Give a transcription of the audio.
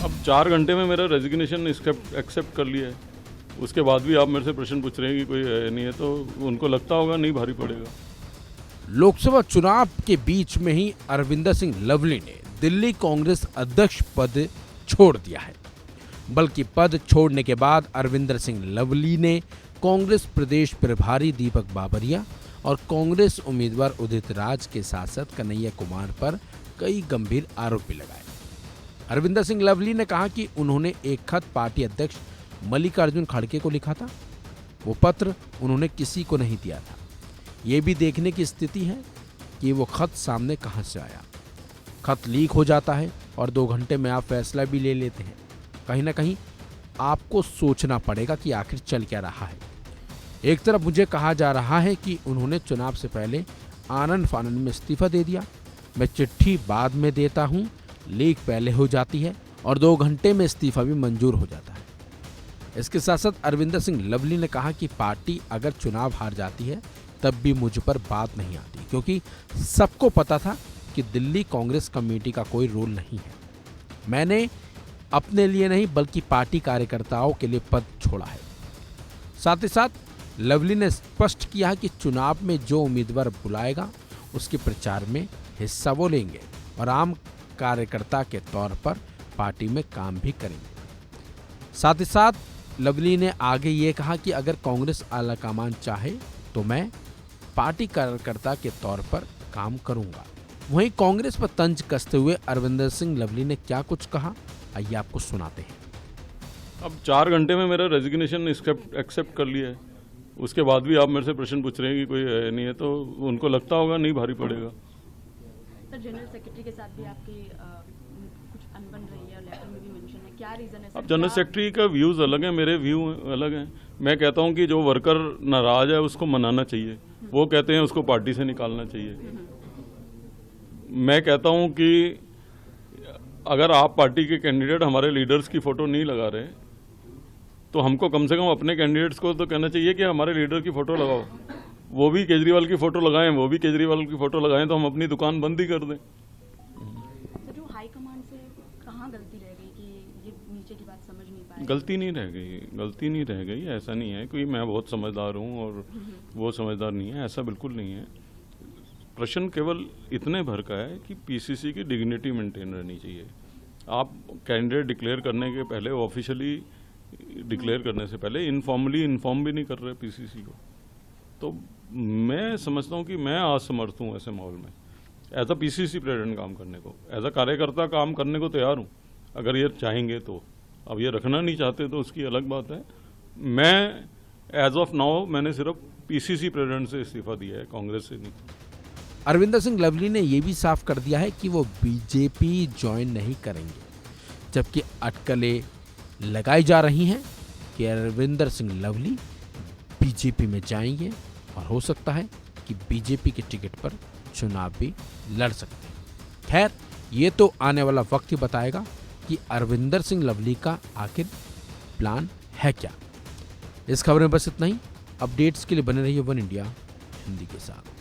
अब 4 घंटे में मेरा रेजिग्नेशन एक्सेप्ट कर लिया है, उसके बाद भी आप मेरे से प्रश्न पूछ रहे हैं कि कोई नहीं है, तो उनको लगता होगा नहीं भारी पड़ेगा। लोकसभा चुनाव के बीच में ही अरविंदर सिंह लवली ने दिल्ली कांग्रेस अध्यक्ष पद छोड़ दिया है। बल्कि पद छोड़ने के बाद अरविंदर सिंह लवली ने कांग्रेस प्रदेश प्रभारी दीपक बाबरिया और कांग्रेस उम्मीदवार उदित राज के सांसद कन्हैया कुमार पर कई गंभीर आरोप भी लगाए। अरविंदर सिंह लवली ने कहा कि उन्होंने एक खत पार्टी अध्यक्ष मल्लिकार्जुन खड़गे को लिखा था। वो पत्र उन्होंने किसी को नहीं दिया था। ये भी देखने की स्थिति है कि वो खत सामने कहां से आया। खत लीक हो जाता है और 2 घंटे में आप फैसला भी ले लेते हैं। कहीं ना कहीं आपको सोचना पड़ेगा कि आखिर चल क्या रहा है। एक तरफ मुझे कहा जा रहा है कि उन्होंने चुनाव से पहले आनन फानन में इस्तीफा दे दिया। मैं चिट्ठी बाद में देता हूं, लीक पहले हो जाती है और 2 घंटे में इस्तीफा भी मंजूर हो जाता है। इसके साथ साथ अरविंदर सिंह लवली ने कहा कि पार्टी अगर चुनाव हार जाती है तब भी मुझ पर बात नहीं आती, क्योंकि सबको पता था कि दिल्ली कांग्रेस कमेटी का कोई रोल नहीं है। मैंने अपने लिए नहीं बल्कि पार्टी कार्यकर्ताओं के लिए पद छोड़ा है। साथ ही साथ लवली ने स्पष्ट किया कि चुनाव में जो उम्मीदवार बुलाएगा उसके प्रचार में हिस्सा वो लेंगे और आम कार्यकर्ता के तौर पर पार्टी में काम भी करेंगे। साथ ही साथ लवली ने आगे ये कहा कि अगर कांग्रेस आलाकमान चाहे तो मैं पार्टी कार्यकर्ता के तौर पर काम करूंगा। वहीं कांग्रेस पर तंज कसते हुए अरविंदर सिंह लवली ने क्या कुछ कहा, आइए आपको सुनाते हैं। अब 4 घंटे में मेरा रेजिग्नेशन एक्सेप्ट कर लिया है, उसके बाद भी आप मेरे से प्रश्न पूछ रहे हैं कि कोई नहीं है, तो उनको लगता होगा नहीं भारी पड़ेगा। सर, जनरल सेक्रेटरी के साथ भी आपकी कुछ अनबन रही है और लेटर में भी मेंशन है, क्या रीजन है? अब जनरल सेक्रेटरी का व्यूज़ अलग है, मेरे व्यू अलग हैं। मैं कहता हूं कि जो वर्कर नाराज है उसको मनाना चाहिए, वो कहते हैं उसको पार्टी से निकालना चाहिए। मैं कहता हूं कि अगर आप पार्टी के कैंडिडेट हमारे लीडर्स की फोटो नहीं लगा रहे तो हमको कम से कम अपने कैंडिडेट्स को तो कहना चाहिए कि हमारे लीडर की फोटो लगाओ। वो भी केजरीवाल की फोटो लगाएं, वो भी केजरीवाल की फोटो लगाएं, तो हम अपनी दुकान बंद ही कर दें। तो जो हाई कमांड से कहाँ गलती रह गई कि ये नीचे की बात समझ नहीं पाए? गलती नहीं रह गई, ऐसा नहीं है कि मैं बहुत समझदार हूँ और वो समझदार नहीं है, ऐसा बिल्कुल नहीं है। प्रश्न केवल इतने भर का है कि पीसीसी की डिग्निटी मेंटेन रहनी चाहिए। आप कैंडिडेट डिक्लेयर करने के पहले, ऑफिशियली डिक्लेयर करने से पहले इनफॉर्मली इन्फॉर्म भी नहीं कर रहे पीसीसी को, तो मैं समझता हूँ कि मैं असमर्थ हूँ ऐसे माहौल में एज अ पीसीसी प्रेसिडेंट काम करने को, एज अ कार्यकर्ता काम करने को तैयार हूँ अगर ये चाहेंगे तो। अब ये रखना नहीं चाहते तो उसकी अलग बात है। मैं एज ऑफ नाउ मैंने सिर्फ पीसीसी प्रेसिडेंट से इस्तीफा दिया है, कांग्रेस से नहीं। अरविंदर सिंह लवली ने यह भी साफ कर दिया है कि वो बीजेपी ज्वाइन नहीं करेंगे, जबकि अटकलें लगाई जा रही हैं कि अरविंदर सिंह लवली बीजेपी में जाएंगे और हो सकता है कि बीजेपी के टिकट पर चुनाव भी लड़ सकते हैं। खैर, ये तो आने वाला वक्त ही बताएगा कि अरविंदर सिंह लवली का आखिर प्लान है क्या। इस खबर में बस इतना ही। अपडेट्स के लिए बने रहिए वन इंडिया हिंदी के साथ।